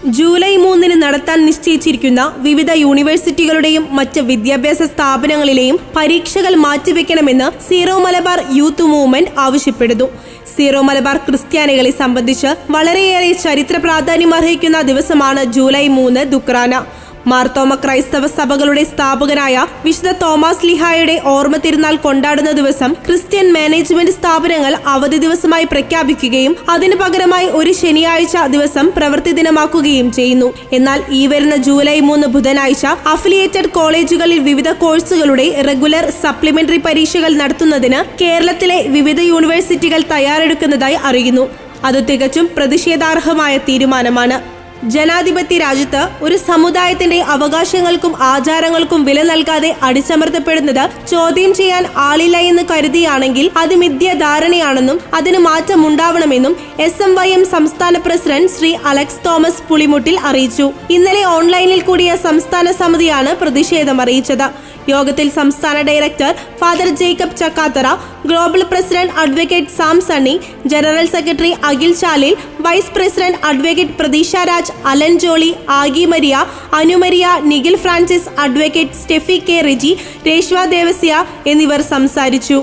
July 3 നടത്താൻ നിശ്ചയിച്ചിരിക്കുന്ന വിവിധ യൂണിവേഴ്സിറ്റികളുടെയും മറ്റ് വിദ്യാഭ്യാസ സ്ഥാപനങ്ങളിലെയും പരീക്ഷകൾ മാറ്റിവെക്കണമെന്ന് സീറോ മലബാർ യൂത്ത് മൂവ്മെന്റ് ആവശ്യപ്പെടുന്നു. സീറോ മലബാർ ക്രിസ്ത്യാനികളെ സംബന്ധിച്ച് വളരെയേറെ ചരിത്ര പ്രാധാന്യം അർഹിക്കുന്ന ദിവസമാണ് ജൂലൈ 3 ദുക്രാന. മാർത്തോമ ക്രൈസ്തവ സഭകളുടെ സ്ഥാപകനായ വിശുദ്ധ തോമസ് ലീഹായുടെ ഓർമ്മ തിരുനാൾ കൊണ്ടാടുന്ന ദിവസം ക്രിസ്ത്യൻ മാനേജ്മെന്റ് സ്ഥാപനങ്ങൾ അവധി ദിവസമായി പ്രഖ്യാപിക്കുകയും അതിനു പകരമായി ഒരു ശനിയാഴ്ച ദിവസം പ്രവൃത്തി ദിനമാക്കുകയും ചെയ്യുന്നു. എന്നാൽ ഈ വരുന്ന ജൂലൈ 3 ബുധനാഴ്ച അഫിലിയേറ്റഡ് കോളേജുകളിൽ വിവിധ കോഴ്സുകളുടെ റെഗുലർ സപ്ലിമെന്ററി പരീക്ഷകൾ നടത്തുന്നതിന് കേരളത്തിലെ വിവിധ യൂണിവേഴ്സിറ്റികൾ തയ്യാറെടുക്കുന്നതായി അറിയുന്നു. അത് തികച്ചും പ്രതിഷേധാർഹമായ തീരുമാനമാണ്. ജനാധിപത്യ രാജ്യത്ത് ഒരു സമുദായത്തിന്റെ അവകാശങ്ങൾക്കും ആചാരങ്ങൾക്കും വില നൽകാതെ അടിച്ചമർത്തപ്പെടുന്നത് ചോദ്യം ചെയ്യാൻ ആളില്ല എന്ന് കരുതിയാണെങ്കിൽ അത് മിഥ്യാധാരണയാണെന്നും അതിന് മാറ്റമുണ്ടാവണമെന്നും SMYM സംസ്ഥാന president Shri Alex Thomas Pulimuttil അറിയിച്ചു. ഇന്നലെ ഓൺലൈനിൽ കൂടിയ സംസ്ഥാന സമിതിയാണ് പ്രതിഷേധം അറിയിച്ചത്. യോഗത്തിൽ സംസ്ഥാന director father Jacob Chakkathara, global president advocate Sam Sunny, general secretary Akhil Chalil, vice president advocate Pratheesha Raj, Alan Jolly, Aagi Maria, Anumaria, Nikhil Francis, advocate Steffi K Reji, Reshva Devasya എന്നിവർ സംസാരിച്ചു.